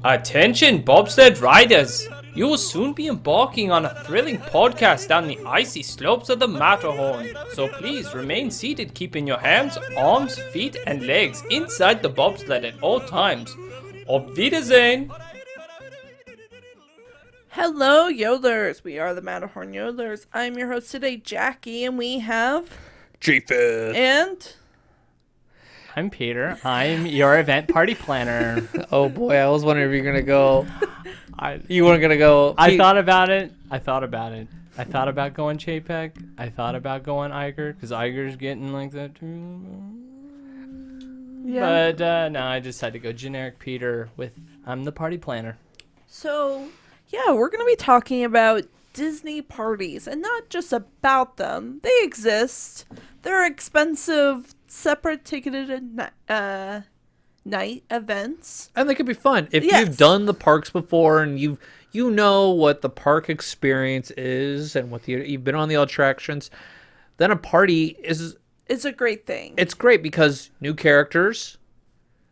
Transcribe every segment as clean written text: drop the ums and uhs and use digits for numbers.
Attention bobsled riders! You will soon be embarking on a thrilling podcast down the icy slopes of the Matterhorn. So please remain seated, keeping your hands, arms, feet, and legs inside the bobsled at all times. Auf Wiedersehen! Hello, Yodelers. We are the Matterhorn Yodelers. I'm your host today, Jackie, and we have... Chiefin. And... I'm Peter. I'm your event party planner. Oh boy, I was wondering if you're gonna go. You weren't gonna go. I thought about it. I thought about going Chapek. I thought about going Iger because Iger's getting like that too. Yeah. But no, I decided to go generic Peter with I'm the party planner. So, yeah, we're going to be talking about Disney parties, and not just about them. They exist. They're expensive, separate ticketed night events. And they could be fun if Yes. you've done the parks before and you know what the park experience is and you've been on the attractions. Then a party is It's a great thing. it's great because new characters,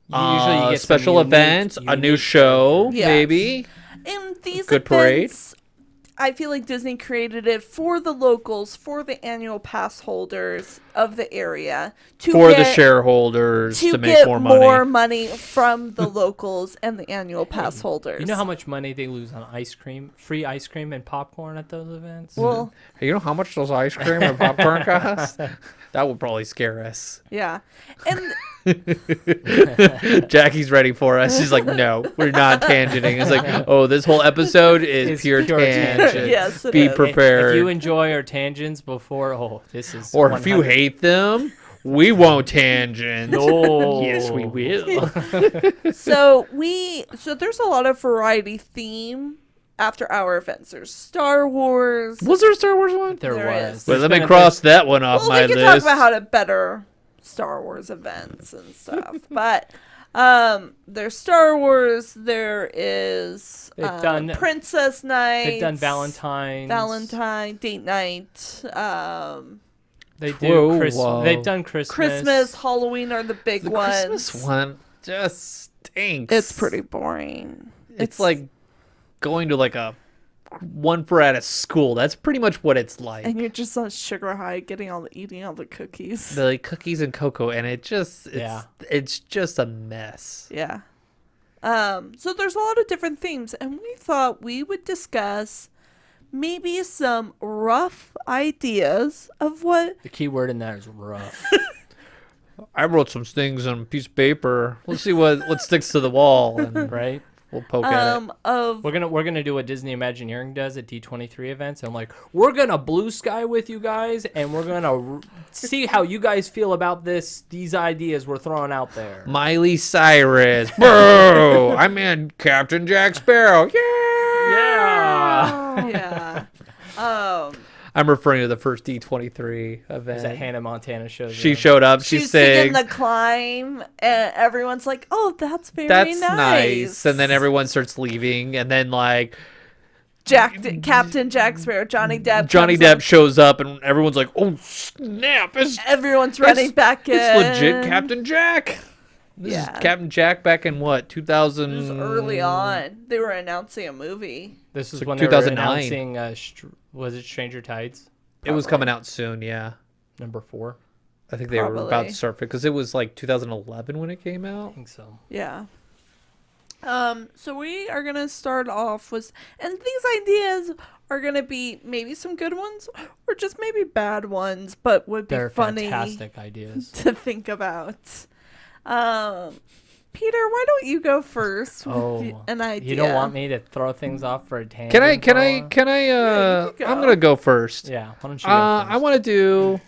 Usually you get some special events, a new show, Yes. maybe. And these Good parade. events, I feel like Disney created it for the locals, for the annual pass holders of the area, For the shareholders to make get more money. from the locals and the annual pass holders. You know how much money they lose on free ice cream and popcorn at those events? Well, You know how much those ice cream and popcorn cost? That would probably scare us. yeah. And Jackie's ready for us. She's like, no, we're not tangenting. It's like, oh, this whole episode is It's pure pure tangent. yes, it Be is. prepared. If you enjoy our tangents before, this is. Or if you 100 hate them, we won't tangent. No. Yes, we will. so there's a lot of variety theme after our events. There's Star Wars. Was there a Star Wars one? There There was. is. Well, There's let me been a cross that one off Well, my we can list. talk about how to better Star Wars events and stuff. But there's Star Wars. There is They've done- Princess Night. They've done Valentine. Date night. They do Whoa, Christmas. whoa. They've done Christmas. Christmas, Halloween are the big the ones. Christmas one just stinks. It's pretty boring. It's like going to like a one for at a school. That's pretty much what it's like. and you're just on sugar high, eating all the cookies. The like, cookies and cocoa, and it's just a mess. Yeah. So there's a lot of different themes, and we thought we would discuss maybe some rough ideas of what The key word in that is rough. I wrote some things on a piece of paper. Let's see what sticks to the wall, and Right? we'll poke at it. of We're gonna do what Disney Imagineering does at D23 events. And I'm like, we're gonna blue sky with you guys, and we're gonna see how you guys feel about these ideas we're throwing out there. Miley Cyrus, bro. I'm in Captain Jack Sparrow. Yeah. yeah. I'm referring to the first D23 There's that event. Hannah Montana show. She showed up. She She's singing sang. the climb, and everyone's like, "Oh, that's very That's nice." nice. And then everyone starts leaving, and then like Captain Jack Sparrow, Johnny Depp. Johnny comes Depp on. shows up, and everyone's like, "Oh snap! Everyone's running back in. It's legit Captain Jack." This Yeah. is Captain Jack back in what, It 2000? was early on. They were announcing a movie. This is It's when like they were 2009. announcing. Was it Stranger Tides? It was coming out soon, yeah. Number 4. I think they were about Probably. to start it because it was like 2011 when it came I out. think so. Yeah. So we are gonna start off with, and these ideas are gonna be maybe some good ones or just maybe bad ones, but would be They're funny fantastic ideas. to think about. Peter, why don't you go first? with Oh, an idea. You don't want me to throw things off for a tangent? Can I? Yeah, you can I'm go. gonna go first. Yeah. Why don't you go I first? want to do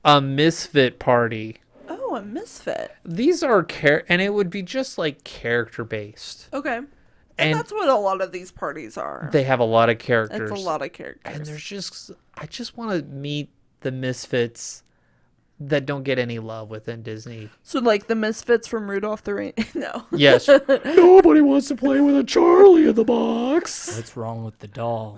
a misfit party. Oh, a misfit. These are and it would be just like character based. Okay. And And that's what a lot of these parties are. they have a lot of characters. It's a lot of characters. And I just want to meet the misfits that don't get any love within Disney. So like the misfits from Rudolph the Rain. No. Yes. Nobody wants to play with a Charlie in the box. What's wrong with the doll?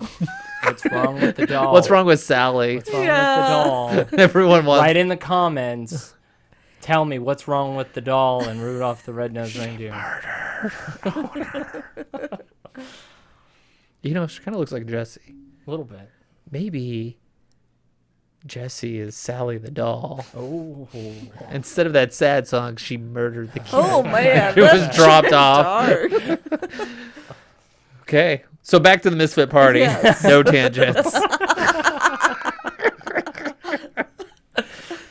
What's wrong with the doll? What's wrong with Sally? What's wrong Yeah. with the doll? Everyone wants. Write in the comments. Tell me what's wrong with the doll and Rudolph the Red-Nosed Reindeer. murder owner. You know, she kind of looks like Jessie. A little bit. Maybe Jessie is Sally the doll. Oh. Instead of that sad song, she murdered the kid. Oh man, It was that's dropped off. dark. Okay, so back to the Misfit Party. Yes. No tangents.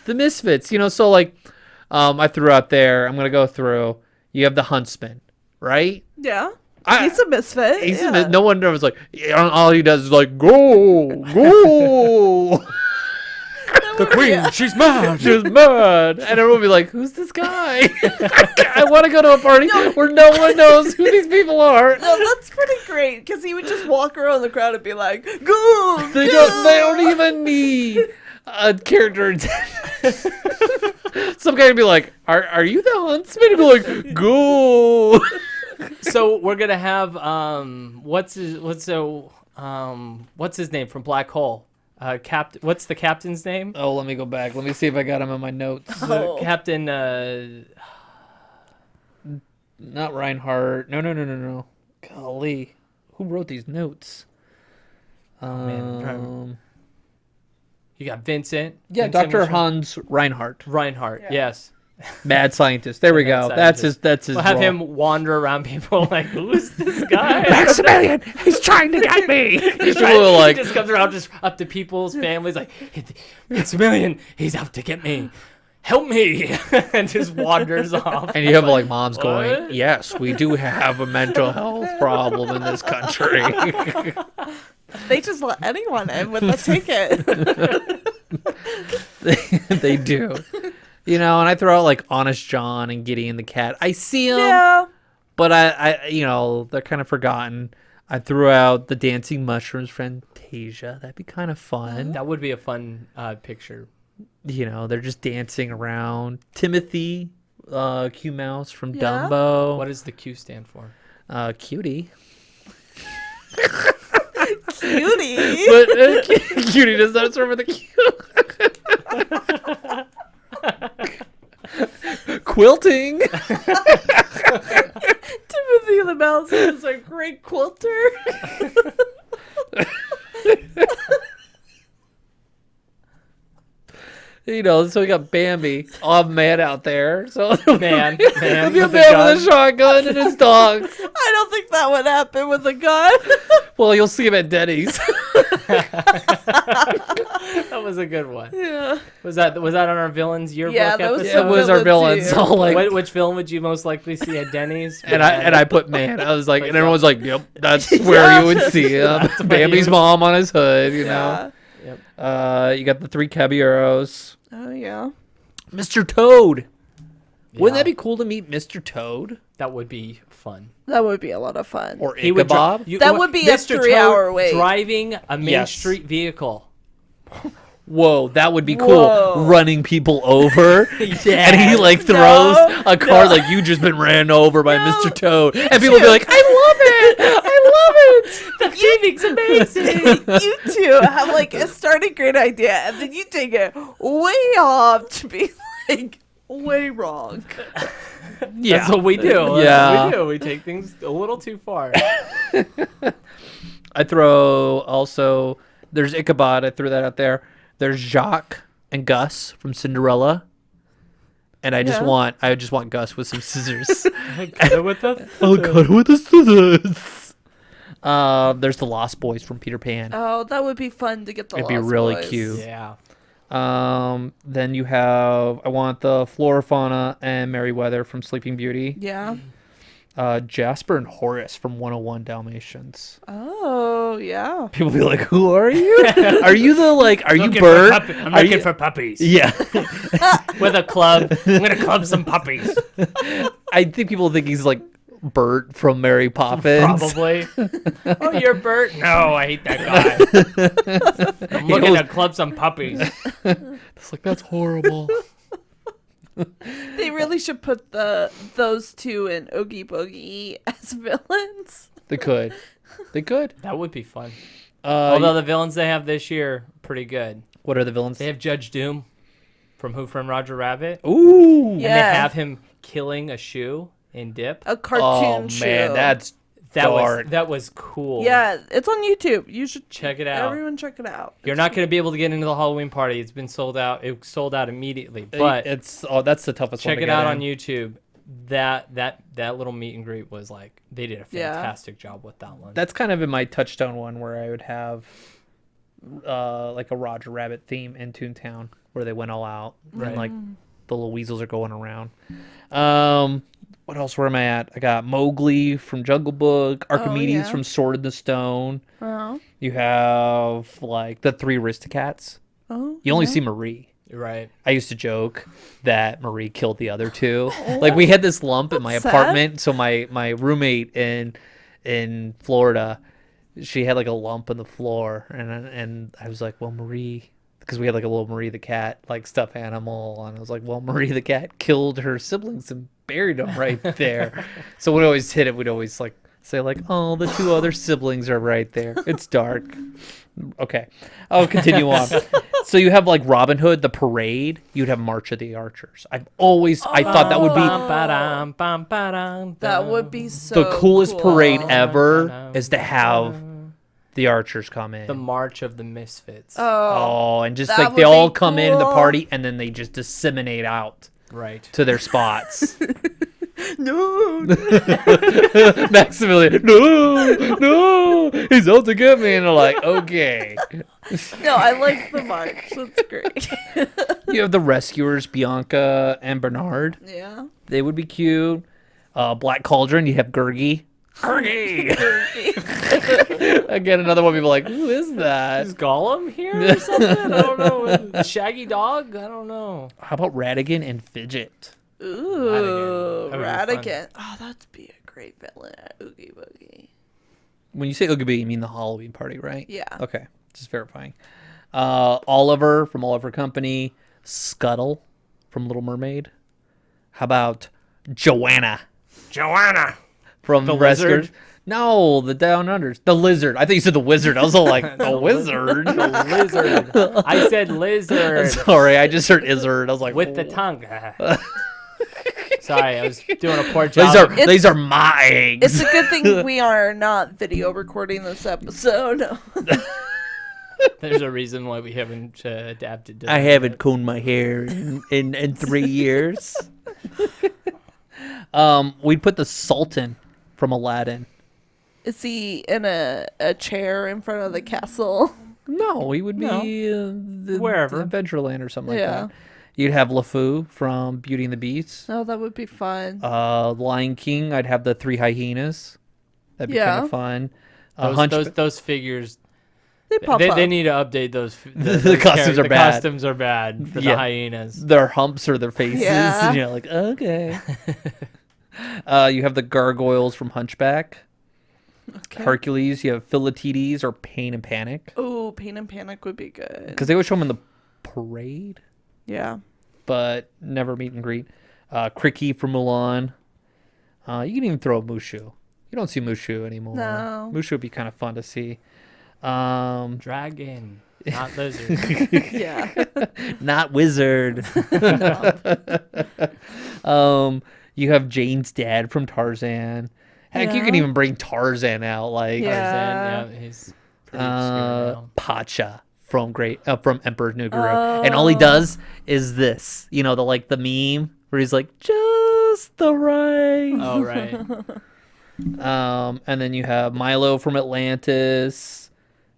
The Misfits, you know, so like I threw out there, I'm going to go through. You have the Huntsman, right? Yeah, he's a misfit. He's yeah. no one was like, all he does is like, go, go. The queen, she's mad. She's mad. And everyone will be like, who's this guy? I want to go to a party where no one knows who these people are. No, that's pretty great because he would just walk around the crowd and be like, "Go!" They don't even need a character. Some guy would be like, "Are you the Huntsman?" He'd be like, "Go." So we're gonna have what's his name from Black Hole? What's the captain's name? Oh, let me go back. Let me see if I got him in my notes. Oh. Captain. Not Reinhardt. No. Golly, who wrote these notes? man, I'm trying You got Vincent. Yeah, Vincent Dr. Michel- Hans Reinhardt, Reinhardt. Yeah. Yes. mad scientist. There we Mad go. That's his. scientist. That's his. We'll have role. him wander around people like, who is this guy? Maximilian, he's trying to get me. People Right? are like, He just comes around just up to people's families like, Maximilian, he's out to get me. Help me. And just wanders off. and you have like moms going, What? yes, we do have a mental health problem in this country. They just let anyone in with a ticket. they do. You know, and I throw out like Honest John and Gideon the Cat. I see them, Yeah. but I, you know, they're kind of forgotten. I threw out the Dancing Mushrooms Fantasia. That'd be kind of fun. That would be a fun picture. You know, they're just dancing around. Timothy, Q Mouse from Yeah. Dumbo. What does the Q stand for? Cutie. Cutie. But Cutie does not start with a Q. Quilting. Timothy the Mouse is a great quilter. You know, so we got Bambi, all man out there. So Man with with a a man gun. with a shotgun and his dogs. I don't think that would happen with a gun. Well, you'll see him at Denny's. That was a good one. Yeah. Was that on our villains yearbook Yeah, that was episode? It was our Villains villains. too. All like, Which villain would you most likely see at Denny's? and I put man. I was like, and Like, everyone's like, yep, that's where you would see him. Bambi's mom on his hood. You know. Yeah. You got the three caballeros. Oh yeah. Mr. Toad. Wouldn't Yeah. that be cool to meet Mr. Toad That would be fun. That would be a lot of fun. or He would Ichabod? That would be a Mr. 3-hour Toad wait. driving a main Yes. street vehicle. Whoa, that would be cool. Whoa. Running people over, and he like throws a car like you just been ran over by No, Mr. Toad, you and people too. be like, "I love it, I love it." The thieving's amazing. You two have like a starting great idea, and then you take it way off to be like way wrong. Yeah, That's what we do. That's Yeah. what we do. We take things a little too far. I throw also. There's Ichabod. I threw that out there. There's Jacques and Gus from Cinderella, and I just Yeah. want Gus with some scissors. With the Oh God, with the scissors. There's the Lost Boys from Peter Pan. Oh, that would be fun to get the. It'd be Lost really Boys. cute. Yeah. Then you have I want the Flora, Fauna, and Merryweather from Sleeping Beauty. Yeah. Jasper and Horace from 101 Dalmatians. Oh yeah. People be like, "Who are you? Are you the like? Are you Looking Bert? for I'm Are looking you-" for puppies. Yeah, With a club. I'm going to club some puppies. I think people think he's like Bert from Mary Poppins. Probably. Oh, you're Bert? No, I hate that guy. I'm looking to club some puppies. It's like that's horrible. They really should put those two in Oogie Boogie as villains. They could. That would be fun. Uh, Although the villains they have this year, pretty good. what are the villains? They have Judge Doom from Who Framed Roger Rabbit. Ooh. Yeah. And they have him killing a shoe and dip. A cartoon Oh show. man, that's dark. That was cool. Yeah, it's on YouTube. You should Check it out. Everyone check it out. You're not going to be able to get into the Halloween party. It's been sold out. It sold out immediately. But that's the toughest one check to it get out in. on YouTube. That little meet and greet was like, they did a fantastic job with that one. That's kind of in my touchstone one where I would have like a Roger Rabbit theme in Toontown where they went all out and like the little weasels are going around. What else? Where am I at? I got Mowgli from Jungle Book, Archimedes yeah. from Sword in the Stone. Oh. You have like the three Aristocats. Oh. You only see Marie. Right. I used to joke that Marie killed the other two. Like we had this lump in my That's apartment. So my roommate in Florida, she had like a lump in the floor, and I was like, well, Marie, because we had like a little Marie the cat like stuffed animal, and I was like, well, Marie the cat killed her siblings and buried them right there. So we'd always hit it. We'd always like say like, oh, the two other siblings are right there. It's dark. Okay, I'll continue on. So you have like Robin Hood, the parade. You'd have March of the Archers. I thought that would be That would be so the coolest cool. parade ever, is to have the archers come in. The March of the Misfits. Oh. And just that like they would all be come in the cool. party and then they just disseminate out Right. to their spots. No. Maximilian, no, he's out to get me, and they're like, okay. No, I like the march. That's great. You have the rescuers, Bianca and Bernard. Yeah. They would be cute. Black Cauldron, you have Gurgi. Gurgi. Again, another one. People are like, who is that? Is Gollum here or something? I don't know. Shaggy Dog? I don't know. How about Ratigan and Fidget? Ooh, Ratigan. That would be Ratigan. Oh, that'd be a great villain at Oogie Boogie. When you say Oogie Boogie, you mean the Halloween party, right? Yeah. Okay, just verifying. Oliver from Oliver Company. Scuttle from Little Mermaid. How about Joanna from The Rescuers? lizard? No, the Down Unders. The lizard. I think you said the wizard. I was all like, the wizard? The lizard. I said lizard Sorry, I just heard izzard. I was like, with the "Oh." tongue. Sorry, I was doing a poor job. These are my eggs. It's a good thing we are not video recording this episode. There's a reason why we haven't adapted to I haven't combed my hair in 3 years. We'd put the Sultan from Aladdin. Is he in a chair in front of the castle? No, he would be Wherever. Adventureland or something Yeah. like that. You'd have LeFou from Beauty and the Beast. Oh, that would be fun. Lion King, I'd have the three hyenas. That'd be kind of fun. those figures. They pop up. They need to update those. The costumes are the bad. costumes are bad for the hyenas. Their humps or their faces. Yeah. And you're like, okay. You have the gargoyles from Hunchback. Okay. Hercules, you have Philatides or Pain and Panic. Oh, Pain and Panic would be good. Because they would show them in the parade, Yeah. but never meet and greet. Cricky from Mulan. You can even throw a Mushu. You don't see Mushu anymore. No. Mushu would be kind of fun to see. Dragon, not lizard. Yeah. Not wizard. You have Jane's dad from Tarzan. Heck, you can Yeah. even bring Tarzan out, like Yeah. Tarzan, he's pretty obscure now. Pacha from Emperor's New Groove, and all he does is this. You know, the meme where he's like, just the right. Oh right. And then you have Milo from Atlantis.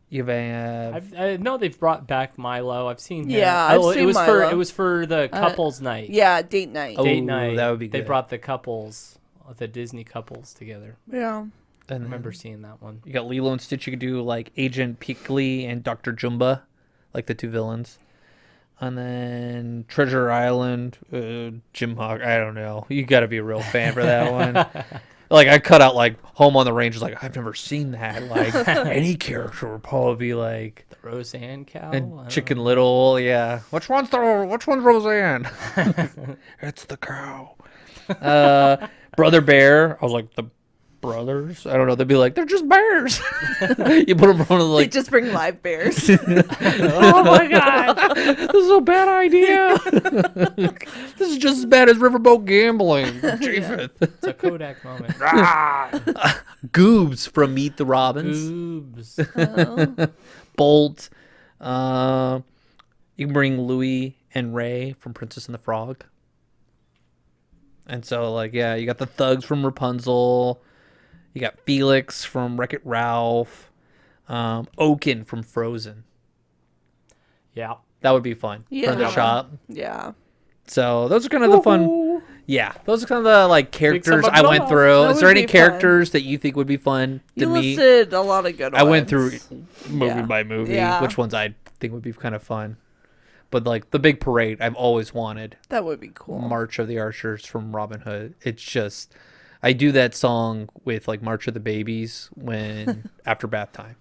You have I know they've brought back Milo. I've seen him. Yeah, I've it seen was Milo. it was for the couples night. Yeah, date night. Oh, Date night. that would be They good. brought the couples, the Disney couples together. Yeah. I remember seeing that one. You got Lilo and Stitch. You could do like Agent Peakley and Dr. Jumba, like the two villains. And then Treasure Island, Jim Hawk. I don't know. You got to be a real fan for that one. Like I cut out like Home on the Range. Like I've never seen that. Like any character would probably be like The Roseanne cow. I and don't Chicken Little. Yeah. Which one's Roseanne? It's the cow. Brother Bear. I was like the brothers. I don't know. They'd be like, they're just bears. You put them on They like, just bring live bears. oh my god, this is a bad idea. This is just as bad as riverboat gambling. Japheth. It's a Kodak moment. Goobs from Meet the Robins. Boobs. Bolt. You can bring Louie and Ray from Princess and the Frog. And so, like, yeah, you got the thugs from Rapunzel. You got Felix from Wreck-It Ralph. Oaken from Frozen. Yeah. That would be fun. Yeah. From the shop. Yeah. So those are kind of the fun. Yeah, those are kind of the like characters I went That through. Is there would any be characters that you think would be fun to You meet? listed a lot of good ones. I went through movie Yeah. by movie, Yeah. which ones I think would be kind of fun. But like the big parade, I've always wanted. That would be cool. March of the Archers from Robin Hood. It's just, I do that song with like March of the Babies when after bath time.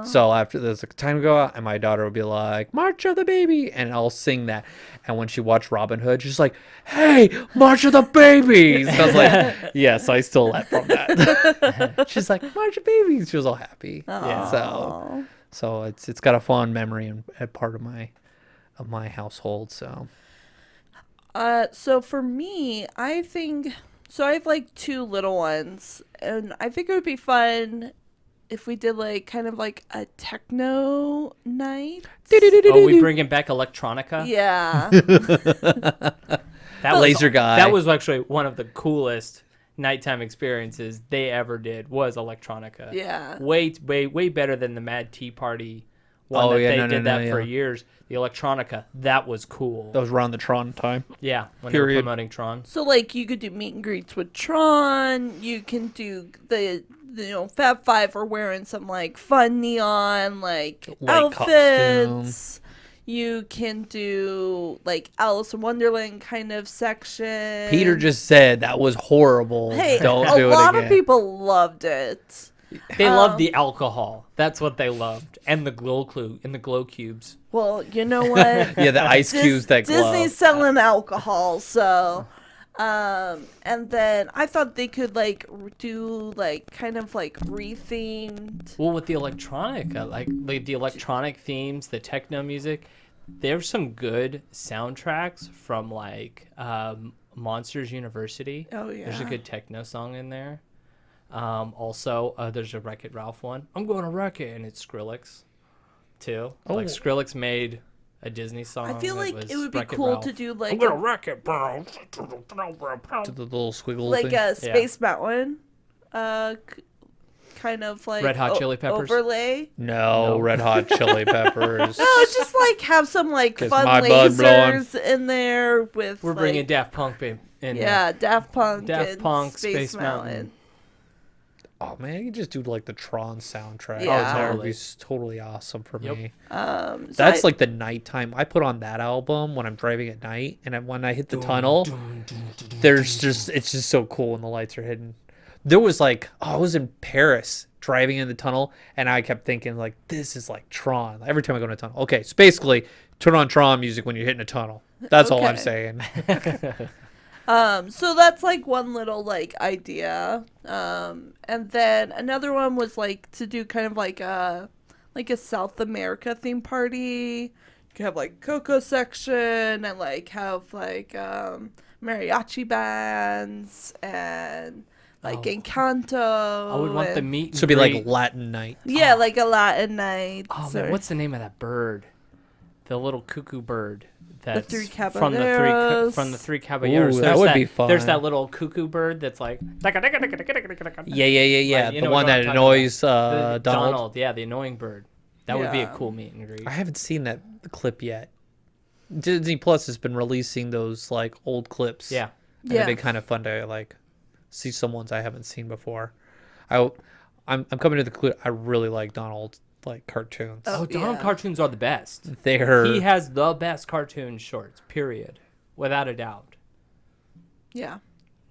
So after there's like time to go out, and my daughter would be like, March of the Baby, and I'll sing that. And when she watched Robin Hood, she's like, hey, March of the Babies. And I was like, yes, I stole that from that. She's like, March of Babies. She was all happy. Aw. So it's got a fond memory and part of my household. So So for me, I think so. I have like two little ones, and I think it would be fun if we did like kind of like a techno night. Oh, we bringing back electronica. Yeah. That was, Laser guy. That was actually one of the coolest nighttime experiences they ever did. Was electronica. Yeah. Way better than the Mad Tea Party one that they did that for years. The electronica, that was cool. that was around the Tron time. Yeah, when they were Period. promoting Tron. So like you could do meet and greets with Tron. You can do the Fab Five are wearing some like fun neon like Light outfits. You can do like Alice in Wonderland kind of section. Peter just said that was horrible. Hey, Don't a do it lot again. of people loved it. They loved the alcohol. That's what they loved, and the glow cubes. Well, you know what? Yeah, the ice cubes that glow. Disney's selling alcohol, so and then I thought they could like do like kind of like rethemed. Well, with the electronica, like the electronic themes, the techno music, there's some good soundtracks from like Monsters University. Oh yeah. There's a good techno song in there. Also, there's a Wreck-It Ralph one. I'm going to wreck it, and it's Skrillex, too. Like Skrillex made a Disney song. I feel like was it would be Wreck-It cool Ralph. to do I'm like gonna wreck it, bro. To the little squiggle like thing. a Space Mountain, kind of like Red Hot Chili Peppers? overlay. No, Red Hot Chili Peppers. No, just like have some like 'Cause fun my blood blowing. lasers in there with. We're like, bringing Daft Punk in there. Yeah, Daft Punk. Daft and Punk, Space Space Mountain. Mountain. Oh man, you could just do like the Tron soundtrack. Yeah. That would Totally. be totally awesome for Yep. me. So That's I- like the nighttime. I put on that album when I'm driving at night, and when I hit the tunnel, it's just so cool when the lights are hidden. There was like, I was in Paris driving in the tunnel, and I kept thinking like, this is like Tron. Every time I go in a tunnel, okay, so basically, turn on Tron music when you're hitting a tunnel. That's all I'm Okay. saying. So that's like one little like idea. And then another one was like to do kind of like a South America theme party. You could have like Coco section and like have like mariachi bands and like Encanto. I would want the and- meet and So it'd be like greet. Latin night. yeah, like a Latin night. Oh man, what's the name of that bird? The little cuckoo bird. That's Three from the Caballeros. three Caballeros. Ooh, There's that would be fun. There's that little cuckoo bird that's like Yeah. Like, The you know one what I'm that talking annoys the Donald. Yeah, the annoying bird. That would be a Yeah. cool meet and greet. I haven't seen that clip yet. Disney Plus has been releasing those like old clips. Yeah. And Yeah. it'd be kind of fun to like see some ones I haven't seen before. I'm coming to the conclusion I really like Donald like cartoons. Oh, Oh, Donald yeah. cartoons are the best. They're He has the best cartoon shorts, period. Without a doubt. Yeah.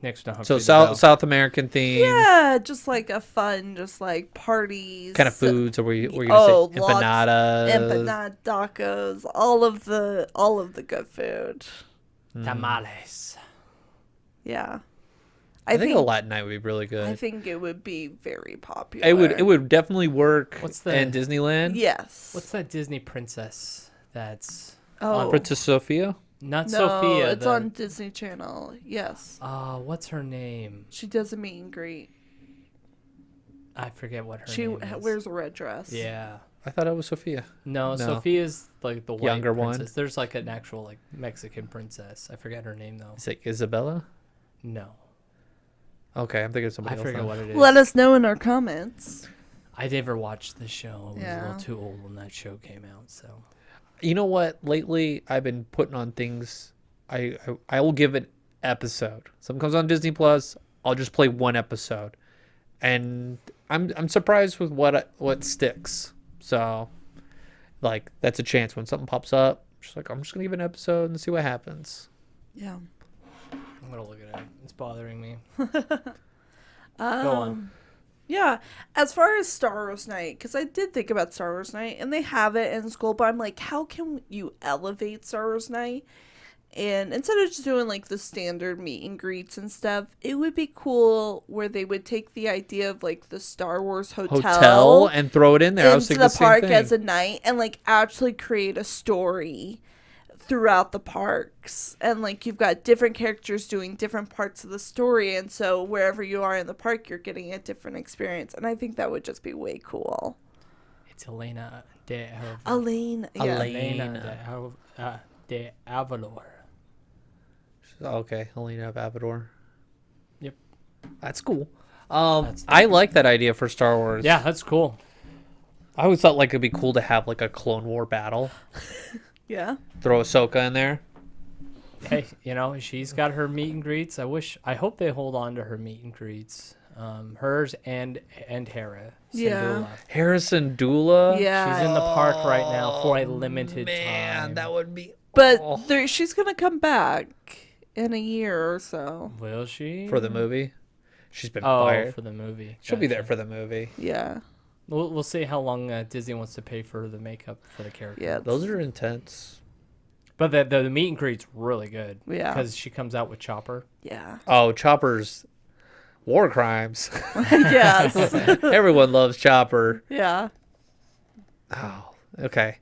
Next to Humphrey so the Bell. South American theme. Yeah, just like a fun, just like parties. Kind of foods, or were you gonna Oh, say lots- empanadas? Empanada, tacos, all of the good food. Tamales. Yeah. I think a Latin night would be really good. I think it would be very popular. It would definitely work What's in Disneyland. Yes. What's that Disney princess that's Oh. Princess Sophia? not No, Sophia? it's on Disney Channel. Yes. What's her name? She does a meet and greet. I forget what her She name is. wears a red dress. Yeah. I thought it was Sophia. No, No. Sophia's like the white Younger one. princess. There's like an actual like Mexican princess. I forget her name though. Is it Isabella? No, Okay, I'm thinking of somebody I else. forget now. what it is. Let us know in our comments. I never watched the show. I was a Yeah. little too old when that show came out. So You know what? Lately, I've been putting on things. I will give an episode. Something comes on Disney Plus. I'll just play one episode, and I'm surprised with what sticks. So, like, that's a chance when something pops up. Just like, I'm just gonna give an episode and see what happens. Yeah. I'm gonna look at it. It's bothering me. Go Um, on. Yeah, as far as Star Wars Night, because I did think about Star Wars Night, and they have it in school, but I'm like, how can you elevate Star Wars Night? And instead of just doing like the standard meet and greets and stuff, it would be cool where they would take the idea of like the Star Wars hotel And throw it in there. I was into thinking the the same park thing. as a night and like actually create a story throughout the parks, and like you've got different characters doing different parts of the story, and so wherever you are in the park you're getting a different experience, and I think that would just be way cool. It's Elena de Elaine, yeah. Elaine. de Avalor. Okay, Helena of Avador. Yep. That's cool. That's I like that idea for Star Wars. Yeah, that's cool. I always thought like it'd be cool to have like a Clone War battle. Yeah. Throw Ahsoka in there. Hey, you know, she's got her meet and greets. I hope they hold on to her meet and greets. Hers and Hera. Yeah. Syndulla. Harrison Dula. Yeah. She's in the park right now for a limited Man, time. that would be. But Oh. she's gonna come back in a year or so. Will she? For the movie. She's been Oh, fired. for the movie. She'll be there Gotcha. for the movie. Yeah. We'll see how long Disney wants to pay for the makeup for the character. Yeah. Those are intense. But the meet and greet's really good. Yeah. Because she comes out with Chopper. Yeah. Oh, Chopper's war crimes. Yes. Everyone loves Chopper. Yeah. Oh, okay.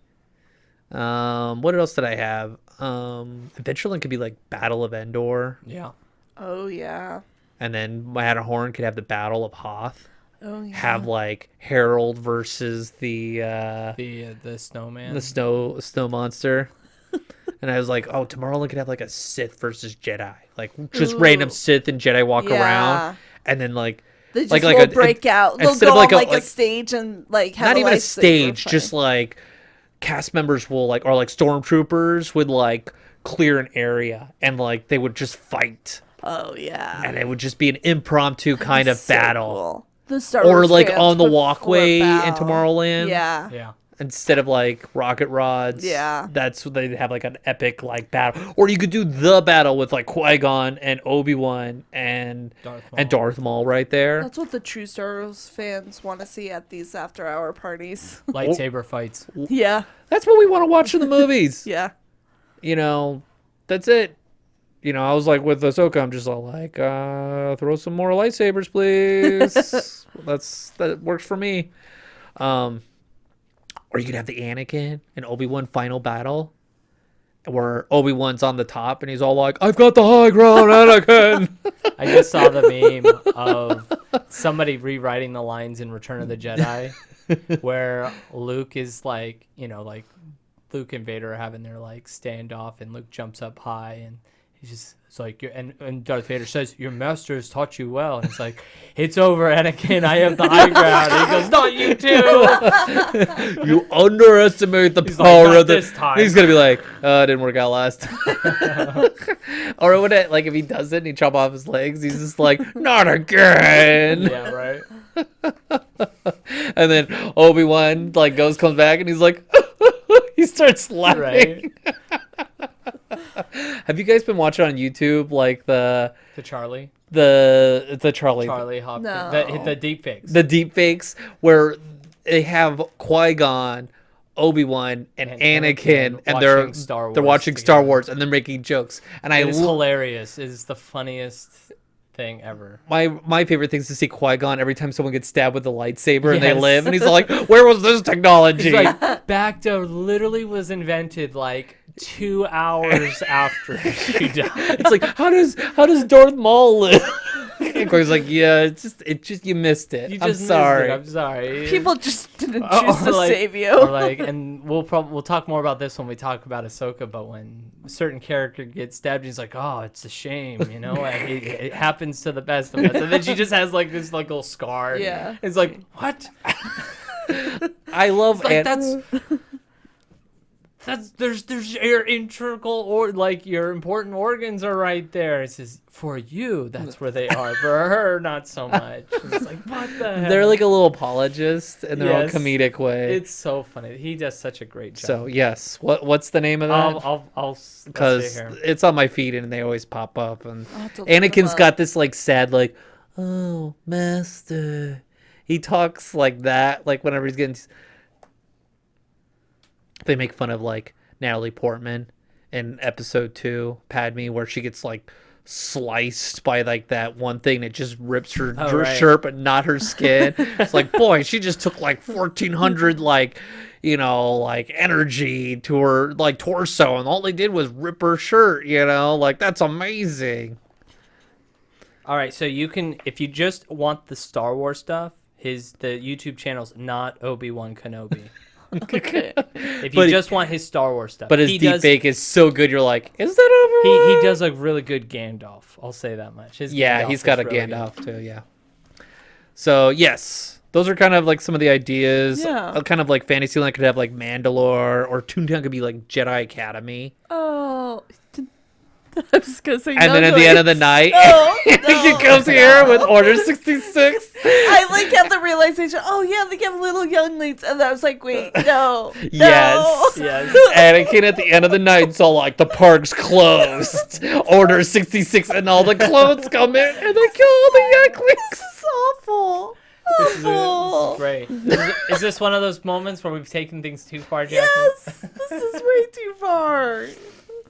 What else did I have? Adventureland could be like Battle of Endor, Yeah. Oh yeah. and then Matterhorn could have the Battle of Hoth. Oh yeah. Have like Harold versus the The snowman. snow monster. And I was like, oh, Tomorrowland could have like a Sith versus Jedi, like just random Ooh. Sith and Jedi walk Yeah. around, and then like They just like will a- break out. They'll instead go of on like a- a like- stage and like have not even a lightsaber stage, fight. just like cast members will like, or like stormtroopers would like clear an area and like they would just fight, Oh yeah. and it would just be an impromptu kind of So battle, cool. The Star or Wars like fans on the would walkway flip in out. Tomorrowland. Yeah. yeah. Instead of like rocket rods, Yeah. that's what they'd have like an epic like battle, or you could do the battle with like Qui-Gon and Obi-Wan and Darth Maul right there. That's what the true Star Wars fans want to see at these after-hour parties. Lightsaber fights. Yeah. That's what we want to watch in the movies. Yeah. You know, that's it. You know, I was like with Ahsoka, I'm just all like, throw some more lightsabers, please. That works for me. Or you could have the Anakin and Obi-Wan final battle, where Obi-Wan's on the top and he's all like, "I've got the high ground, Anakin." I just saw the meme of somebody rewriting the lines in Return of the Jedi where Luke is like, you know, like Luke and Vader are having their like standoff, and Luke jumps up high and he's just, it's like, and Darth Vader says, "Your master has taught you well." And it's like, "It's over, Anakin. I have the high ground." And he goes, "Not you too." You underestimate the He's like, power "Not of the. this time." He's gonna be like, "Oh, it didn't work out last time." Or would it like if he does it and he chop off his legs? He's just like, "Not again." Yeah, right. And then Obi-Wan like comes back and he's like, he starts laughing. Right. Have you guys been watching on YouTube like The Charlie Charlie Hopkins. No. The deep fakes. the deep fakes where they have Qui-Gon, Obi-Wan, and Anakin, and they're watching Star they're Wars watching Star together. Wars and they're making jokes. And It is hilarious. It is the funniest thing ever. My favorite thing is to see Qui-Gon every time someone gets stabbed with a lightsaber and they Yes. live, and he's like, "Where was this technology?" He's like, Bacta literally was invented like 2 hours after you died. It's like, how does Darth Maul live? And Qui-Gon's like, yeah, it just you missed it. You I'm just missed sorry. it. I'm sorry. People just didn't Or- choose to or like- save you. Or like, and we'll talk more about this when we talk about Ahsoka. But when a certain character gets stabbed, he's like, "Oh, it's a shame," you know. Like, it happens to the best of us. And then she just has like this like little scar. Yeah. It's like, what? I love Like Ant- that's there's your integral or like your important organs are right there. It says for you, that's where they are. For her, not so much. It's like, what the heck? They're like a little apologist in their own Yes. commic way. It's so funny. He does such a great job. So yes, what's the name of that? I'll Because say here. it's on my feed and they always pop up. And I'll have to look them Anakin's up. got this like sad like, "Oh, master." He talks like that, like whenever he's getting. They make fun of like Natalie Portman in episode 2, Padme, where she gets like sliced by like that one thing that just rips her right. shirt but not her skin. It's like, boy, she just took like 1,400 like, you know, like energy to her like torso, and all they did was rip her shirt, you know, like that's amazing. All right, so you can, if you just want the Star Wars stuff, the YouTube channel's not Obi-Wan Kenobi. Okay. If you But- just want his Star Wars stuff, But his he deep does, fake is so good, you're like, is that Obi-Wan? he does a really good Gandalf. I'll say that much. His Yeah, Gandalf he's got a is really good. Gandalf too, yeah. So, yes, those are kind of like some of the ideas. Yeah. Kind of like Fantasyland could have like Mandalore, or Toontown could be like Jedi Academy. Oh, I was gonna say. And then at the end of the night, he he comes here with Order 66. I like have the realization. Oh yeah, they have little younglings, and I was like, wait, no, Yes. no. Yes. Anakin at the end of the night's all like, the park's closed. Order 66, and all the clones come in and they kill all the younglings. This is awful. This is Awful. great. Is this one of those moments where we've taken things too far, Jackie? Yes, this is way too far.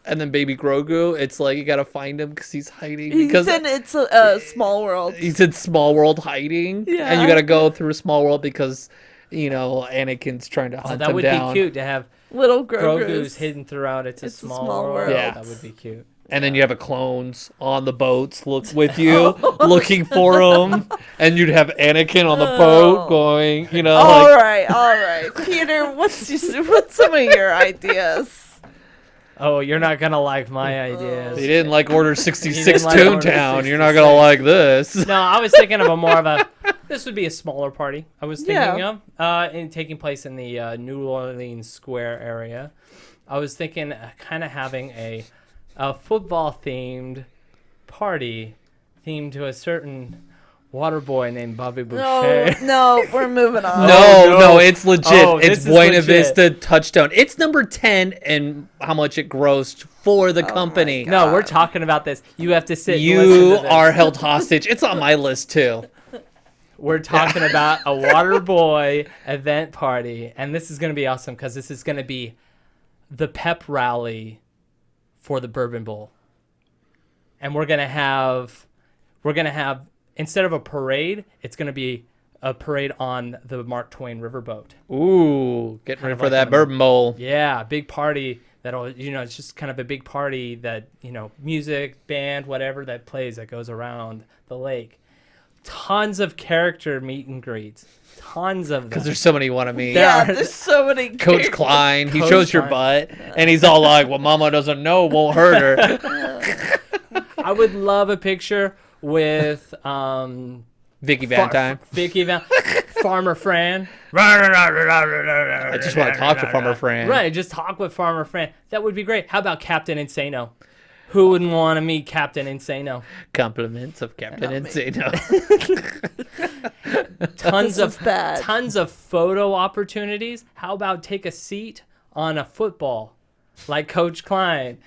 And then baby Grogu, it's like you gotta find him because he's hiding. He Because said it's a small world. he's in Small World hiding, and you Yeah. gotta go through Small World because, you know, Anakin's trying to Oh, hunt that him would down. be cute to have Little Grogu's Grogu's. hidden throughout. It's a small world. world. Yeah. That would be cute. And then you have a clones on the boats look with you, looking for him, and you'd have Anakin on the boat Oh. going, you know, All like, right, Peter. What's some of your ideas? Oh, you're not gonna like my ideas. you didn't like Order He 66 didn't like Order Toontown, you're not gonna 66. like this. No, I was thinking of a more of a. This would be a smaller party. I was thinking Yeah. of, and taking place in the New Orleans Square area. I was thinking kind of having a football themed party themed to a certain water boy named Bobby Boucher. No, we're moving on. No, it's legit. Oh, it's this is Buena legit. Vista Touchdown. It's number 10 and how much it grossed for the company. God. No, we're talking about this. You have to sit. and You listen to this. are held hostage. It's on my list too. We're talking about a water boy event party, and this is going to be awesome because this is going to be the pep rally for the Bourbon Bowl. And we're going to have instead of a parade, it's going to be a parade on the Mark Twain riverboat. Ooh, getting Kind ready of for like that one- bourbon bowl. Yeah, big party that'll, it's just kind of a big party that, music, band, whatever that plays that goes around the lake. Tons of character meet and greets. Tons of them. Because there's so many you want to meet. There Yeah, are- there's so many. Coach characters. Klein, he Coach shows your Klein. butt, and he's all like, "Well, Mama doesn't know, won't hurt her." I would love a picture with Vicky Valentine. Vicky Farmer Fran. I just want to talk to Farmer Fran. Right, just talk with Farmer Fran. That would be great. How about Captain Insano? Who wouldn't want to meet Captain Insano? Compliments of Captain Not me. Insano. Tons This of is bad. tons of photo opportunities. How about take a seat on a football, like Coach Klein?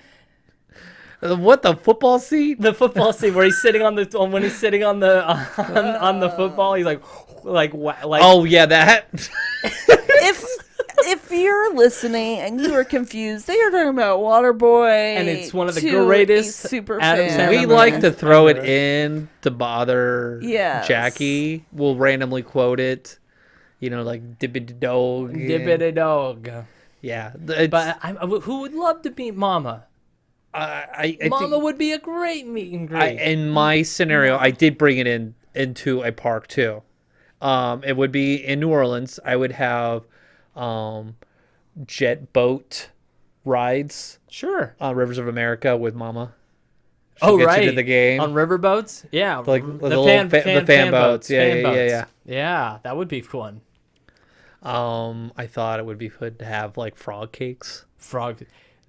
What, the football seat? The football seat where he's sitting on the when he's sitting on the football, he's like. Oh yeah, that. if you're listening and you are confused, they are talking about Waterboy, And it's one of the to greatest a super Adam fan. We Sandler like to throw it ever. in to bother Yes. Jackie. We'll randomly quote it. You know, like Dibbidi-dog. Dog. Yeah. But who would love to meet Mama? I Mama think would be a great meet and greet. in my scenario, I did bring it into a park too. It would be in New Orleans. I would have jet boat rides Sure. on Rivers of America with Mama. Oh, Get right. you to the game. On riverboats? Yeah. Like the the little fan boats. Yeah, fan yeah, boats. yeah. Yeah, that would be fun. I thought it would be fun to have like frog cakes,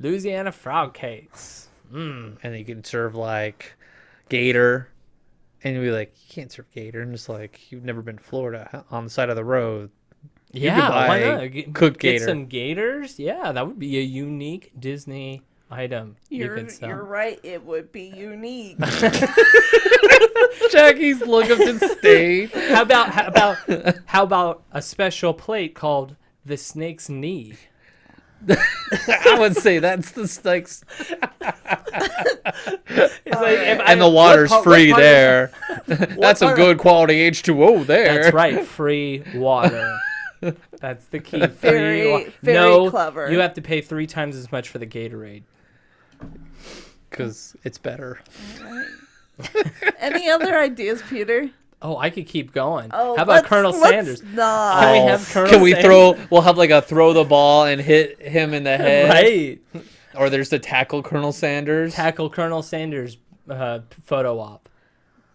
Louisiana frog cakes. and you can serve like gator, and you'd be like, you can't serve gator, and it's like you've never been to Florida on the side of the road. Yeah, could buy why not? cooked Get gator. some gators. Yeah, that would be a unique Disney item you could sell. You're right. It would be unique. Jackie's look of disdain. How about a special plate called the snake's knee? I would say that's the snakes, It's like, and the water's free what part of- there. That's some part good quality H2O there. That's right, free water. That's the key. Very, very no, clever. You have to pay 3 times as much for the Gatorade. Because it's better. Any other ideas, Peter? Oh, I could keep going. Oh, How about Colonel Sanders? Not. Can we have Colonel Can we Sanders? We'll have like a throw the ball and hit him in the head. Right. Or there's the tackle Colonel Sanders. Tackle Colonel Sanders photo op.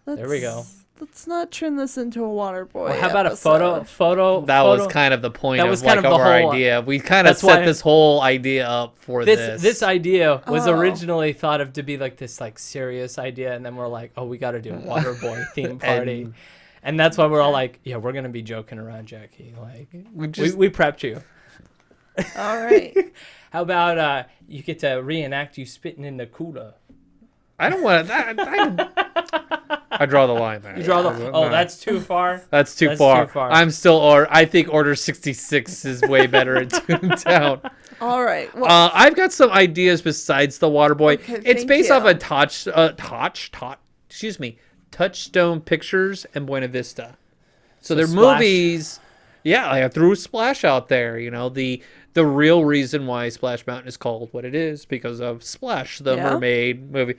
There we go. Let's not turn this into a Waterboy. Well, how about a episode. photo? That was kind of the point That of was kind like of of the our whole- idea. We kind of That's why- set this whole idea up for this. This idea was Oh. originally thought of to be like this like serious idea, and then we're like, oh, we got to do a Waterboy theme party, and that's why we're all like, yeah, we're gonna be joking around, Jackie. Like we prepped you. All right. How about you get to reenact you spitting in the cooler? I don't want to. I draw the line there. You draw the. No. Oh, that's too far. That's too That's far. too far. I'm still, I think Order 66 is way better in Toontown. All right. Well, I've got some ideas besides the Waterboy. Okay, It's thank based you. off of Touchstone Pictures and Buena Vista. So they're Splash. movies. Yeah, I threw Splash out there. You know, the real reason why Splash Mountain is called what it is because of Splash, the Yeah. mermaid movie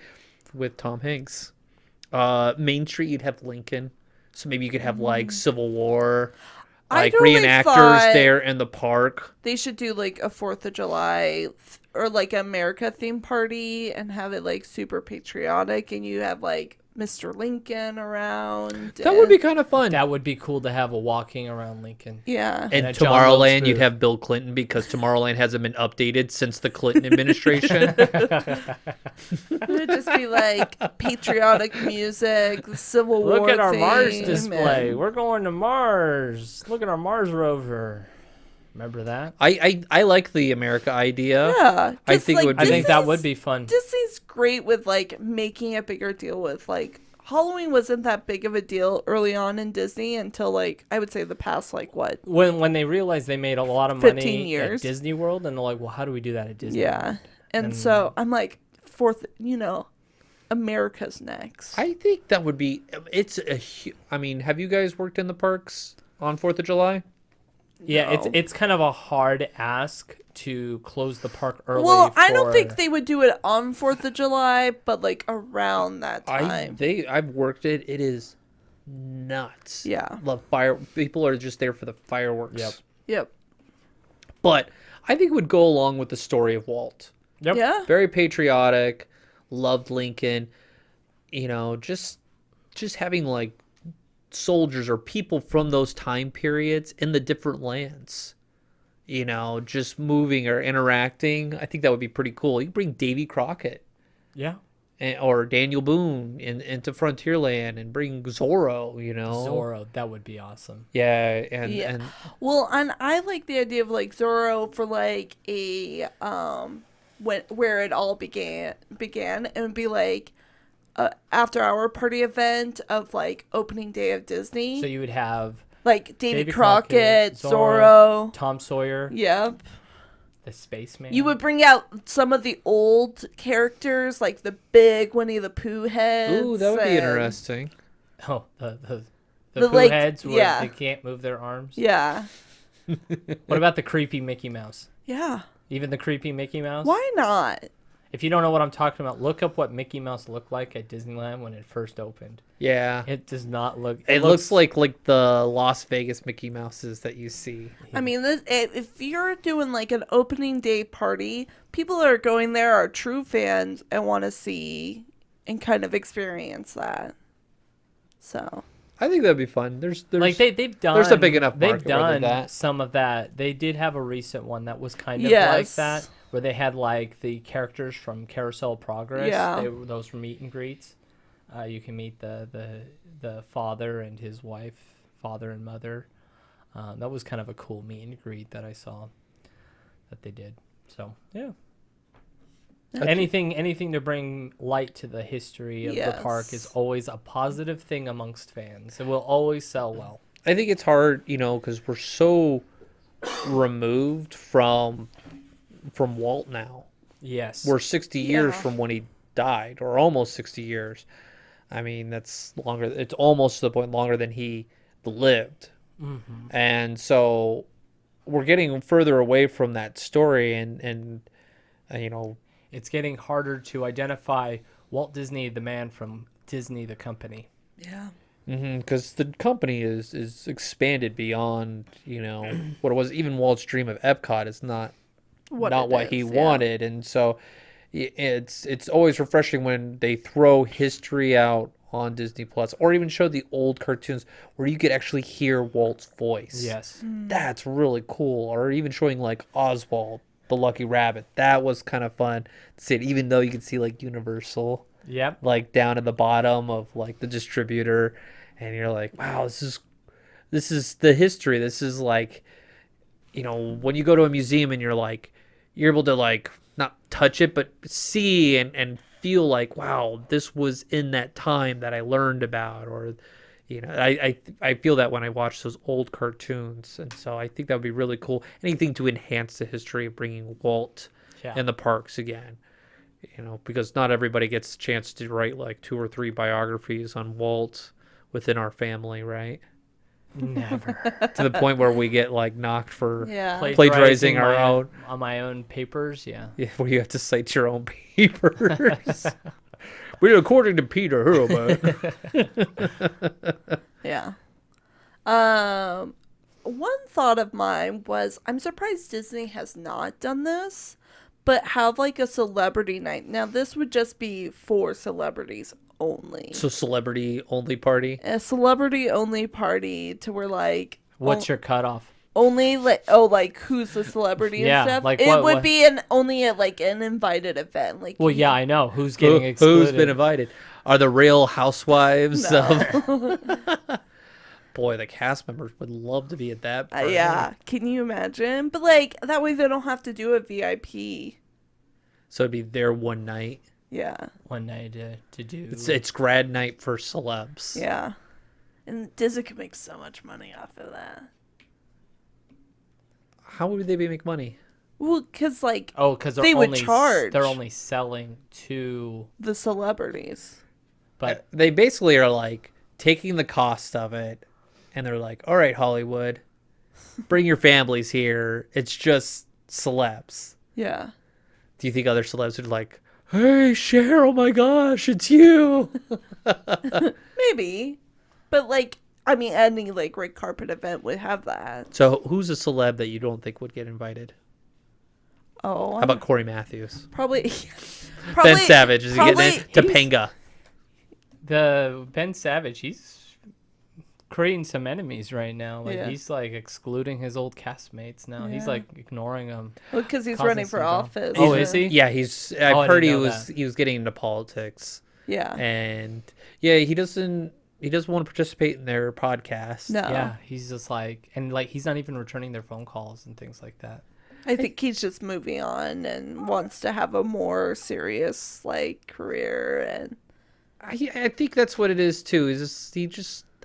with Tom Hanks. Main Street, you'd have Lincoln. So maybe you could have like Civil War, I like totally reenactors thought- there in the park. they should do like a 4th of July or like America theme party and have it like super patriotic, and you have like Mr. Lincoln around. That would be kind of fun. That would be cool to have a walking around Lincoln. Yeah. And a John Wilkes Tomorrowland, you'd booth. have Bill Clinton because Tomorrowland hasn't been updated since the Clinton administration. It would just be like patriotic music, the Civil War. Look at our Mars theme, display. and- We're going to Mars. Look at our Mars rover. Remember that? I like the America idea. Yeah. I just, think it like, would I think that Disney's- would be fun. Disney's great with like making a bigger deal with like Halloween wasn't that big of a deal early on in Disney until like I would say the past like what? When they realized they made a lot of 15 money years. at Disney World, and they're like, well, how do we do that at Disney? Yeah. And so I'm like 4th, America's next. I think that would be. I mean, have you guys worked in the parks on 4th of July? Yeah, No. it's kind of a hard ask to close the park early. Well, I don't for- think they would do it on 4th of July, but like around that time. I've worked it. It is nuts. Yeah. People are just there for the fireworks. Yep. Yep. But I think it would go along with the story of Walt. Yep. Yeah. Very patriotic, loved Lincoln. Just having like soldiers or people from those time periods in the different lands. Just moving or interacting. I think that would be pretty cool. You can bring Davy Crockett Yeah. or Daniel Boone into Frontierland and bring Zorro. Zorro, that would be awesome. Yeah, and Yeah. Well, and I like the idea of like Zorro for like a where it all began. It would be like a after hour party event of like opening day of Disney. So you would have like Davy Davy Crockett, Crockett, Zorro. Tom Sawyer. Yep. The spaceman. You would bring out some of the old characters, like the big Winnie the Pooh heads. Ooh, that would be and- interesting. Oh, the The, Pooh like, heads where yeah. they can't move their arms. Yeah. What about the creepy Mickey Mouse? Yeah. Even the creepy Mickey Mouse? Why not? If you don't know what I'm talking about, look up what Mickey Mouse looked like at Disneyland when it first opened. Yeah. It does not look. It looks like the Las Vegas Mickey Mouses that you see. I mean, if you're doing like an opening day party, people are going there are true fans and want to see and kind of experience that. So I think that'd be fun. There's like they've done. there's a big enough They've market where they're done that. some of that. They did have a recent one that was kind of like Yes. that, where they had like the characters from Carousel Progress. Yeah. Those were meet and greets. You can meet the father and his wife, father and mother. That was kind of a cool meet and greet that I saw that they did. So yeah. Anything to bring light to the history of the park is Yes. always a positive thing amongst fans. It will always sell well. I think it's hard, because we're so removed from Walt now. Yes. We're 60 years Yeah. from when he died, or almost 60 years. I mean, that's longer. It's almost to the point longer than he lived. Mm-hmm. And so we're getting further away from that story, and It's getting harder to identify Walt Disney, the man, from Disney, the company. yeah. because the company is expanded beyond, what it was. Even Walt's dream of Epcot is not what he wanted, and so it's always refreshing when they throw history out on Disney Plus, or even show the old cartoons where you could actually hear Walt's voice. Yes. That's really cool. Or even showing like Oswald the Lucky Rabbit. That was kind of fun to see it, even though you can see like Universal Yep. like down at the bottom of like the distributor, and you're like, wow, this is the history. This is like, when you go to a museum and you're able to like not touch it but see and feel like, wow, this was in that time that I learned about. Or I feel that when I watch those old cartoons, and so I think that would be really cool. Anything to enhance the history of bringing Walt Yeah. in the parks again, because not everybody gets a chance to write like 2 or 3 biographies on Walt within our family, right? Never. To the point where we get like knocked for Yeah. plagiarizing our own. on my own papers. Yeah. Yeah, where you have to cite your own papers. We're according to Peter Hurlbut. Yeah. One thought of mine was I'm surprised Disney has not done this, but have like a celebrity night. Now this would just be for celebrities only. So celebrity only party. A celebrity only party to where like What's your cutoff? only like who's the celebrity Yeah, and stuff. like it what- would what- be only an invited event. Like Well, you- yeah, I know who's getting excluded. Who's been invited? Are the Real Housewives of? Boy, the cast members would love to be at that party. yeah. Can you imagine? But like that way they don't have to do a VIP. So it'd be there one night. Yeah. one night to do. It's grad night for celebs. Yeah. And Disney could make so much money off of that. How would they make money? Well, because, like, Oh, because they would charge. They're only selling to, the celebrities. but They basically are like taking the cost of it, and they're like, all right, Hollywood, bring your families here. It's just celebs. Yeah. Do you think other celebs would like, hey, Cher, oh my gosh, it's you? Maybe. But, like, I mean, any, like, red carpet event would have that. So who's a celeb that you don't think would get invited? Oh. How about Corey Matthews? Probably. Ben Savage, is he getting probably- it? Topanga. the Ben Savage, he's creating some enemies right now. Like Yeah. he's like excluding his old castmates now. He's Yeah. like ignoring them. Well, because he's causing running for some drama. office. Oh, is he? Yeah, I I've heard didn't he know was that. he was getting into politics, Yeah. and yeah, he doesn't want to participate in their podcast. No. Yeah, he's just like, and like he's not even returning their phone calls and things like that. I think he's just moving on and wants to have a more serious, like, career. And I think that's what it is too.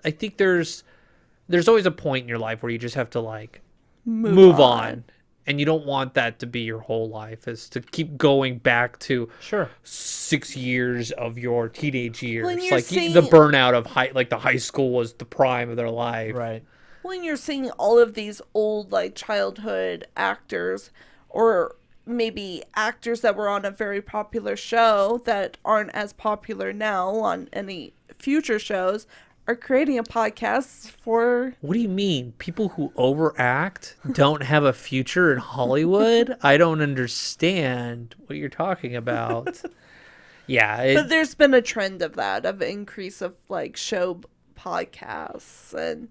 I think there's always a point in your life where you just have to like move on. and you don't want that to be your whole life, is to keep going back to Sure. 6 years of your teenage years. When you're Like seeing- the burnout of the high school was the prime of their life. Right. When you're seeing all of these old like childhood actors, or maybe actors that were on a very popular show that aren't as popular now on any future shows, are creating a podcast for... What do you mean? People who overact don't have a future in Hollywood? I don't understand what you're talking about. Yeah. But there's been a trend of that, of increase of like show podcasts, and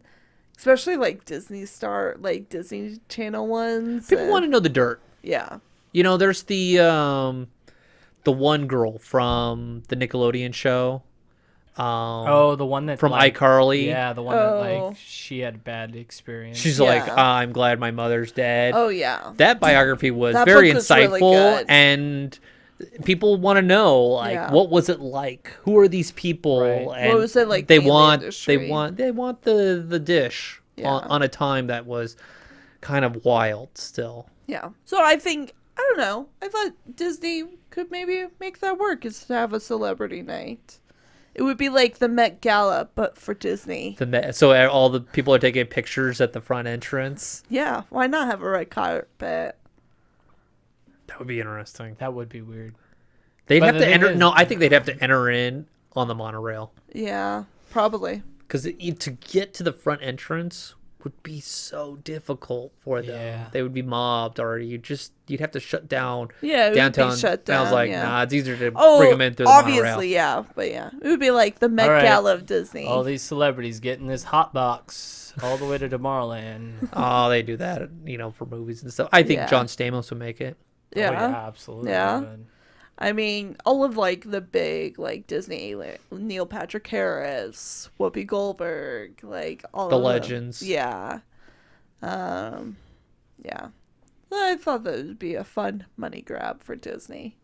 especially like Disney Channel ones. People want to know the dirt. Yeah. You know, there's the one girl from the Nickelodeon show. Oh, the one that from like, iCarly. Yeah, the one that Oh. like she had a bad experience. She's Yeah. like, I'm glad my mother's dead. Oh yeah. That biography was That very book was really insightful, good. and people want to know, like, Yeah. what was it like? Who are these people? Right. And What was it like They being in the want industry? they want the dish Yeah. on a time that was kind of wild still. Yeah. So I don't know. I thought Disney could maybe make that work, is to have a celebrity night. It would be like the Met Gala, but for Disney. So all the people are taking pictures at the front entrance. Yeah. Why not have a red carpet? That would be interesting. That would be weird. They'd But have the to thing enter. is- No, I think they'd have to enter in on the monorail, Yeah. Probably. because to get to the front entrance would be so difficult for them. Yeah. They would be mobbed, or you'd have to shut down Yeah. It downtown. would be shut And I was down. like, yeah. nah, it's easier to Oh, bring them in through the obviously, monorail. yeah. But yeah. It would be like the Met All right. Gala of Disney. All these celebrities getting this hot box all the way to Tomorrowland. Oh, they do that, for movies and stuff. I think Yeah. John Stamos would make it. yeah. Oh, yeah, absolutely. Yeah. man. I mean, all of like the big like Disney, like Neil Patrick Harris, Whoopi Goldberg, like all The of them. legends. Yeah. Yeah. I thought that would be a fun money grab for Disney.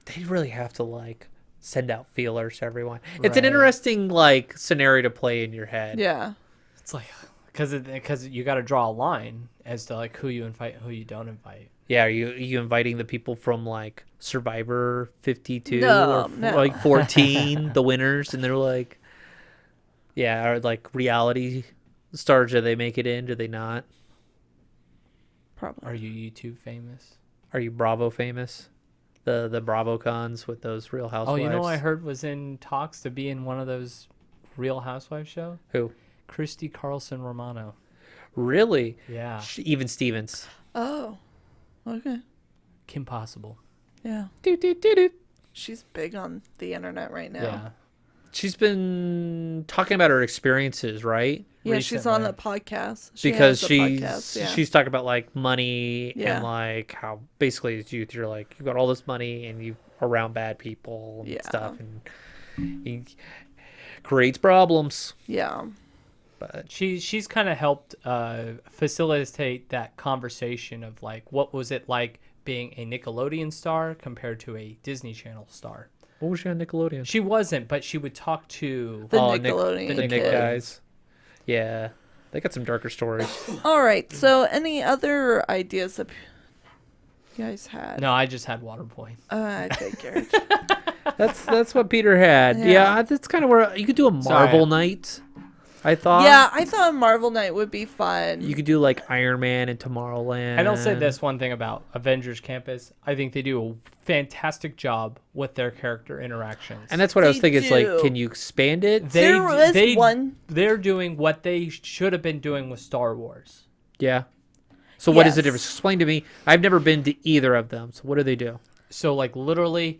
They really have to send out feelers to everyone. It's an Right. interesting scenario to play in your head. Yeah. It's like because you got to draw a line as to like who you invite, who you don't invite. Yeah, are you inviting the people from Survivor 52 No, or no. 14, the winners, and they're like, yeah, or reality stars? Do they make it in? Do they not? Probably. Are you YouTube famous? Are you Bravo famous? The Bravo cons with those Real Housewives. Oh, you know what I heard was in talks to be in one of those Real Housewives show? Who? Christy Carlson Romano. Really? Yeah. Even Stevens. Oh. Okay. Kim Possible. Yeah. Do. She's big on the internet right now. Yeah. She's been talking about her experiences, right? Yeah, she's on Recently. the podcast. She Because has a podcast, yeah. she's talking about money Yeah. and how basically as youth you're you've got all this money and you're around bad people and Yeah. stuff, and it creates problems. Yeah. But She's kind of helped facilitate that conversation of what was it like being a Nickelodeon star compared to a Disney Channel star. what was she on Nickelodeon? She wasn't, but she would talk to The Nick- Nickelodeon the Nick kids. guys. Yeah, they got some darker stories. All right. So, any other ideas that you guys had? No, I just had Waterboy. I figured. That's what Peter had. Yeah. Yeah, that's kind of where you could do a Marvel Sorry. night. I thought. Yeah, I thought Marvel Night would be fun. You could do Iron Man and Tomorrowland. And I'll say this one thing about Avengers Campus. I think they do a fantastic job with their character interactions. And that's what I was They thinking. It's do. can you expand it? There was one- They're doing what they should have been doing with Star Wars. Yeah. So what is the Yes. difference? Explain to me. I've never been to either of them. So what do they do? So literally,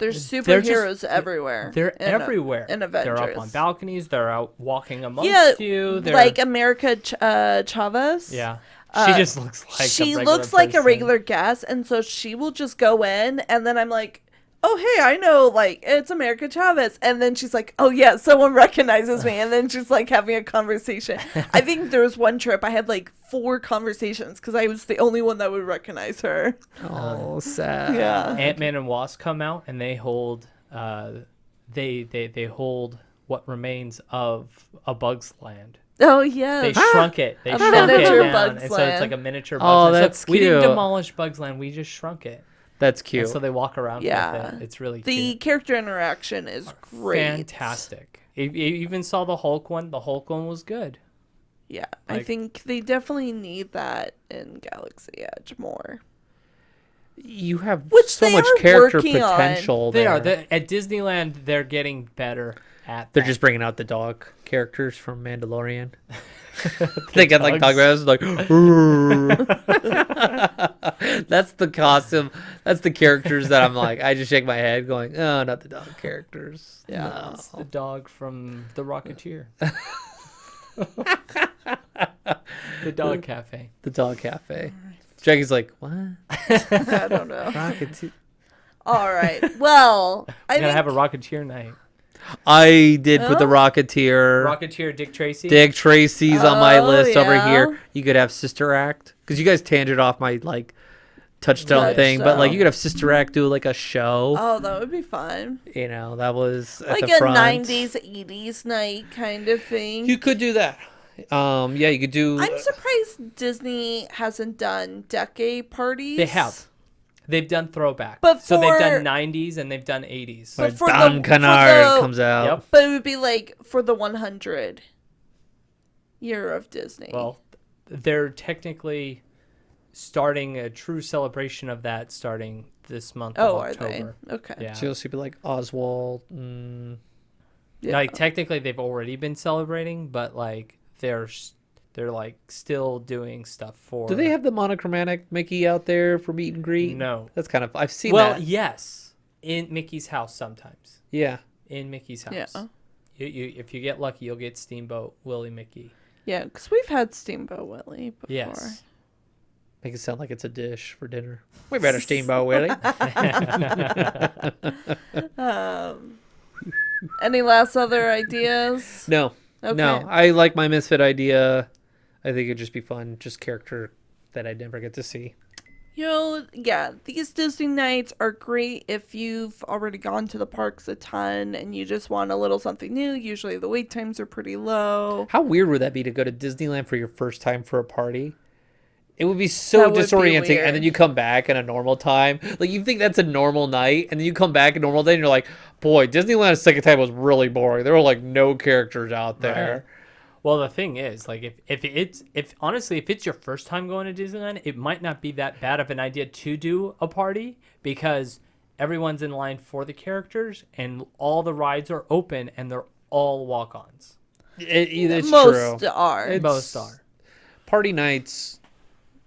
There's They're just- superheroes everywhere. they're in everywhere. In Avengers. They're up on balconies. They're out walking amongst Yeah, you. They're, like America Chavez. yeah. Uh, She just looks like she a looks like a person. regular guest, and so she will just go in, and then I'm like, oh hey, I know, it's America Chavez, and then she's like, oh yeah, someone recognizes me, and then she's having a conversation. I think there was one trip I had 4 conversations because I was the only one that would recognize her. Oh, sad. Yeah. Ant-Man and Wasp come out and they hold they hold what remains of A Bug's Land. Oh They yes. shrunk it. They A shrunk it miniature down, Bugs and so it's like Land. a miniature. Oh, Bugs Land. that's We didn't cute. demolish Bugs Land. We just shrunk it. That's And cute. so they walk around Yeah. with it. It's really The cute. character interaction is great. Fantastic. You even saw the Hulk one. The Hulk one was good. Yeah, I Like- think they definitely need that in Galaxy Edge more. You have Which so they much are character working on. potential They there. are. At Disneyland, they're getting better at They're that. just bringing out the dog characters from Mandalorian. They get like dog dogs. masks, like "Rrrr." That's the costume. That's the characters that I'm like. I just shake my head, going, "Oh, not the dog characters." Yeah. It's the dog from The Rocketeer. The Dog Cafe. The dog cafe. Jackie's like, "What? I don't know. Rocket?" All right. Well, I Gotta think have a Rocketeer night. I did put the Oh. Rocketeer. Rocketeer Dick Tracy. Dick Tracy's on my Oh, list over yeah. here. You could have Sister Act because you guys tangent off my like touchdown thing, but like you could have Sister Act do like a show. oh, that would be fun. You know, that was at Like the a front. 90s, 80s night kind of thing. You could do that. Yeah, you could do. I'm surprised Disney hasn't done decade parties. They have. They've done throwback. But so they've for- done 90s and they've done 80s. But for Don the- Canard for the- comes out. Yep. But it would be like for the 100 year of Disney. Well, they're technically starting a true celebration of that starting this month oh, of are October. they? Okay. Yeah. So you'll see people like Oswald. Yeah. Like technically they've already been celebrating, but like they're like still doing stuff for. Do they have the monochromatic Mickey out there for meet and greet? No. That's kind of. I've seen Well, that. yes, in Mickey's house sometimes. Yeah. In Mickey's house. Yeah. You if you get lucky, you'll get Steamboat Willie Mickey. Yeah, because we've had Steamboat Willie before. Yes. Make it sound like it's a dish for dinner. We better Steamboat Willie. Any last other ideas? No. Okay. No. I like my Misfit idea. I think it'd just be fun. Just character that I'd never get to see. You know, yeah, these Disney nights are great if you've already gone to the parks a ton and you just want a little something new. Usually the wait times are pretty low. How weird would that be to go to Disneyland for your first time for a party? It would be so That would be disorienting, weird. and then you come back in a normal time. Like you think that's a normal night, and then you come back a normal day, and you're like, "Boy, Disneyland's second time was really boring. There were like no characters out there." Well, the thing is, like, if it's your first time going to Disneyland, it might not be that bad of an idea to do a party because everyone's in line for the characters and all the rides are open and they're all walk-ons. It's Most true. are. Most are. Party nights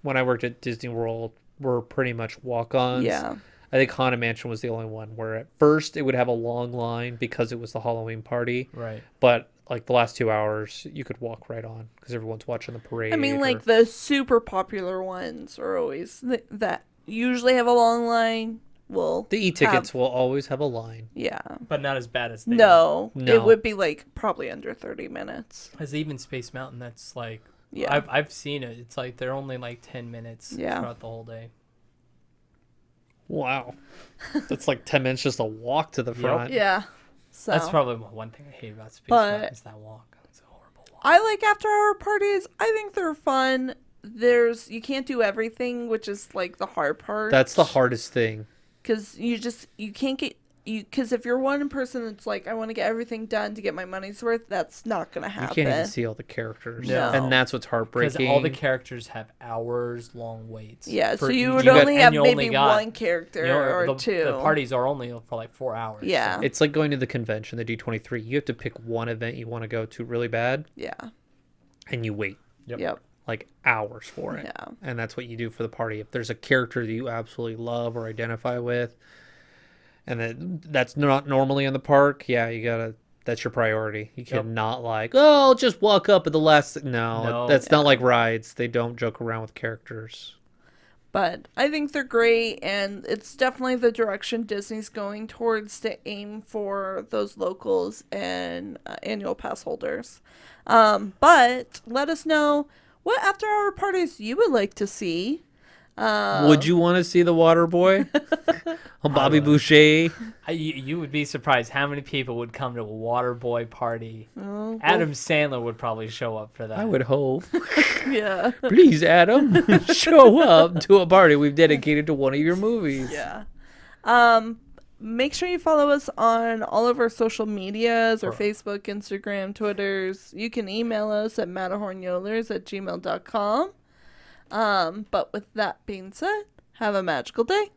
when I worked at Disney World were pretty much walk-ons. Yeah. I think Haunted Mansion was the only one where at first it would have a long line because it was the Halloween party. Right. But like the last 2 hours, you could walk right on because everyone's watching the parade. I mean, like or- the super popular ones are always that usually have a long line. Well, the e-tickets will always have a line. Yeah. But not as bad as they No, No. it would be like probably under 30 minutes. As even Space Mountain, that's like, Yeah. I've seen it. It's like they're only like 10 minutes Yeah. throughout the whole day. Wow. That's like 10 minutes just a walk to the front. Yeah. So That's probably one thing I hate about Space But- Mountain is that walk. It's a horrible walk. I like after hour parties. I think they're fun. You can't do everything, which is like the hard part. That's the hardest thing. because you can't get because if you're one person that's like I want to get everything done to get my money's worth, that's not gonna You happen. can't even see all the characters. No. And that's what's Because heartbreaking. all the characters have hours long waits. Yeah, so For- you would got- only and have you maybe only got- one character you know, or the, two. The parties are only for like 4 hours. Yeah. so- It's like going to the convention, the D23. You have to pick one event you want to go to really bad, Yeah. and you wait Yep. like hours for it. Yeah. And that's what you do for the party. If there's a character that you absolutely love or identify with, and that's not normally in the park, yeah, you gotta. That's your priority. You Yep. cannot like, oh, I'll just walk up at the last. No, No. that's not like rides. They don't joke around with characters. But I think they're great, and it's definitely the direction Disney's going towards to aim for those locals and annual pass holders. But let us know what after-hour parties you would like to see. Would you want to see the water boy? Bobby Boucher. You would be surprised how many people would come to a water boy party. Oh, Adam Sandler would probably show up for that. I would hope. yeah. Please, Adam, show up to a party we've dedicated to one of your movies. Yeah. Make sure you follow us on all of our social medias, or Facebook, Instagram, Twitters. You can email us at matterhornyodlers@gmail.com. But with that being said, have a magical day.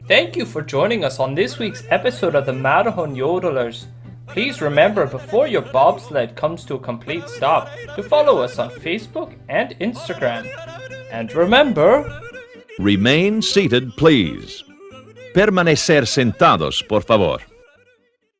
Thank you for joining us on this week's episode of the Matterhorn Yodelers. Please remember, before your bobsled comes to a complete stop, to follow us on Facebook and Instagram. And remember... Remain seated, please. Permanecer sentados, por favor.